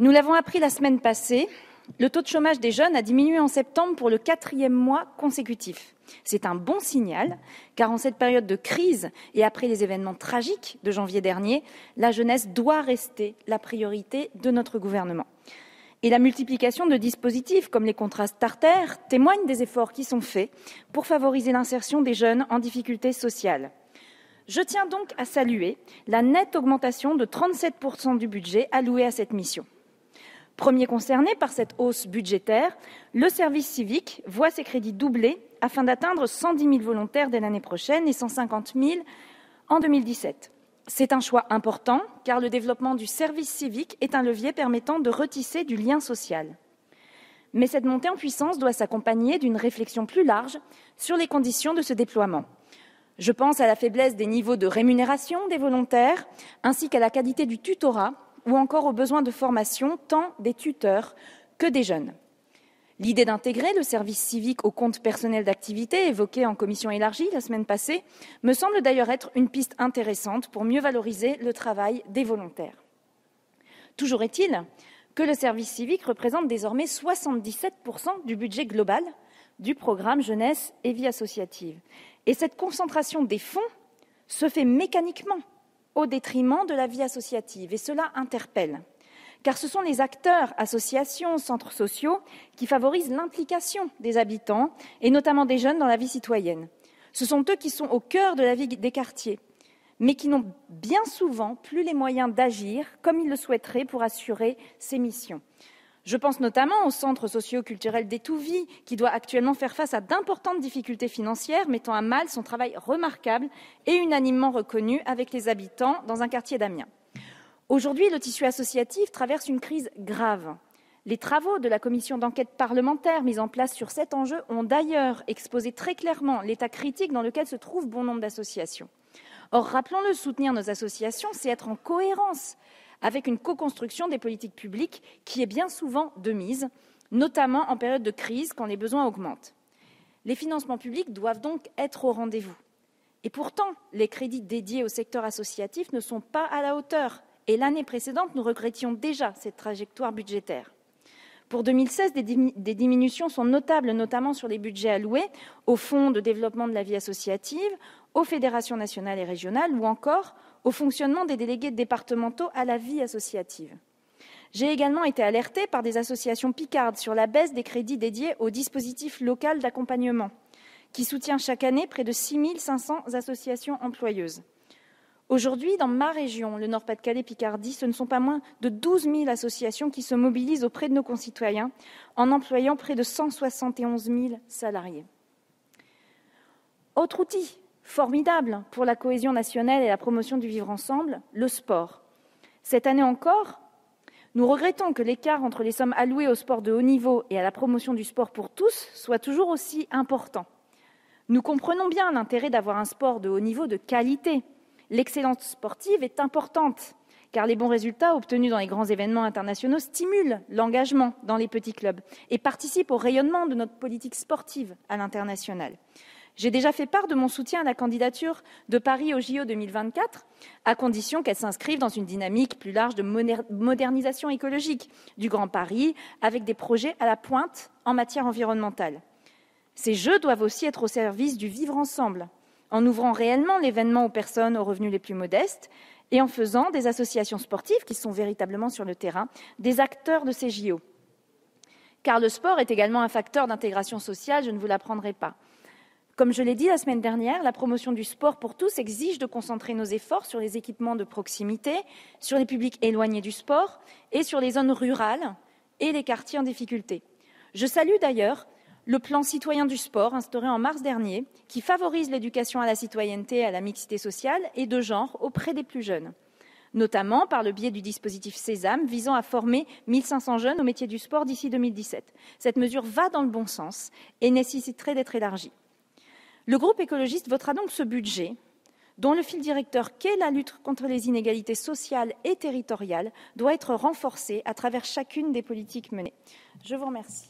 Nous l'avons appris la semaine passée, le taux de chômage des jeunes a diminué en septembre pour le 4e mois consécutif. C'est un bon signal, car en cette période de crise et après les événements tragiques de janvier dernier, la jeunesse doit rester la priorité de notre gouvernement. Et la multiplication de dispositifs comme les contrats starter témoigne des efforts qui sont faits pour favoriser l'insertion des jeunes en difficulté sociale. Je tiens donc à saluer la nette augmentation de 37% du budget alloué à cette mission. Premier concerné par cette hausse budgétaire, le service civique voit ses crédits doubler afin d'atteindre 110 000 volontaires dès l'année prochaine et 150 000 en 2017. C'est un choix important car le développement du service civique est un levier permettant de retisser du lien social. Mais cette montée en puissance doit s'accompagner d'une réflexion plus large sur les conditions de ce déploiement. Je pense à la faiblesse des niveaux de rémunération des volontaires, ainsi qu'à la qualité du tutorat ou encore aux besoins de formation tant des tuteurs que des jeunes. L'idée d'intégrer le service civique au compte personnel d'activité évoqué en commission élargie la semaine passée me semble d'ailleurs être une piste intéressante pour mieux valoriser le travail des volontaires. Toujours est-il que le service civique représente désormais 77% du budget global du programme Jeunesse et Vie associative. Et cette concentration des fonds se fait mécaniquement au détriment de la vie associative. Et cela interpelle. Car ce sont les acteurs, associations, centres sociaux, qui favorisent l'implication des habitants, et notamment des jeunes, dans la vie citoyenne. Ce sont eux qui sont au cœur de la vie des quartiers, mais qui n'ont bien souvent plus les moyens d'agir comme ils le souhaiteraient pour assurer ces missions. Je pense notamment au centre socio-culturel d'Étouvie, qui doit actuellement faire face à d'importantes difficultés financières, mettant à mal son travail remarquable et unanimement reconnu avec les habitants dans un quartier d'Amiens. Aujourd'hui, le tissu associatif traverse une crise grave. Les travaux de la commission d'enquête parlementaire mise en place sur cet enjeu ont d'ailleurs exposé très clairement l'état critique dans lequel se trouve bon nombre d'associations. Or, rappelons-le, soutenir nos associations, c'est être en cohérence avec une co-construction des politiques publiques qui est bien souvent de mise, notamment en période de crise quand les besoins augmentent. Les financements publics doivent donc être au rendez-vous. Et pourtant, les crédits dédiés au secteur associatif ne sont pas à la hauteur. Et l'année précédente, nous regrettions déjà cette trajectoire budgétaire. Pour 2016, des diminutions sont notables, notamment sur les budgets alloués au Fonds de développement de la vie associative, aux fédérations nationales et régionales ou encore au fonctionnement des délégués départementaux à la vie associative. J'ai également été alertée par des associations picardes sur la baisse des crédits dédiés au dispositif local d'accompagnement, qui soutient chaque année près de 6 500 associations employeuses. Aujourd'hui, dans ma région, le Nord-Pas-de-Calais-Picardie, ce ne sont pas moins de 12 000 associations qui se mobilisent auprès de nos concitoyens en employant près de 171 000 salariés. Autre outil formidable pour la cohésion nationale et la promotion du vivre ensemble, le sport. Cette année encore, nous regrettons que l'écart entre les sommes allouées au sport de haut niveau et à la promotion du sport pour tous soit toujours aussi important. Nous comprenons bien l'intérêt d'avoir un sport de haut niveau de qualité. L'excellence sportive est importante, car les bons résultats obtenus dans les grands événements internationaux stimulent l'engagement dans les petits clubs et participent au rayonnement de notre politique sportive à l'international. J'ai déjà fait part de mon soutien à la candidature de Paris au JO 2024, à condition qu'elle s'inscrive dans une dynamique plus large de modernisation écologique du Grand Paris, avec des projets à la pointe en matière environnementale. Ces Jeux doivent aussi être au service du vivre ensemble, en ouvrant réellement l'événement aux personnes aux revenus les plus modestes et en faisant des associations sportives, qui sont véritablement sur le terrain, des acteurs de ces JO. Car le sport est également un facteur d'intégration sociale, je ne vous l'apprendrai pas. Comme je l'ai dit la semaine dernière, la promotion du sport pour tous exige de concentrer nos efforts sur les équipements de proximité, sur les publics éloignés du sport et sur les zones rurales et les quartiers en difficulté. Je salue d'ailleurs le plan citoyen du sport, instauré en mars dernier, qui favorise l'éducation à la citoyenneté et à la mixité sociale et de genre auprès des plus jeunes, notamment par le biais du dispositif Sésame, visant à former 1 500 jeunes au métier du sport d'ici 2017. Cette mesure va dans le bon sens et nécessiterait d'être élargie. Le groupe écologiste votera donc ce budget, dont le fil directeur qu'est la lutte contre les inégalités sociales et territoriales doit être renforcé à travers chacune des politiques menées. Je vous remercie.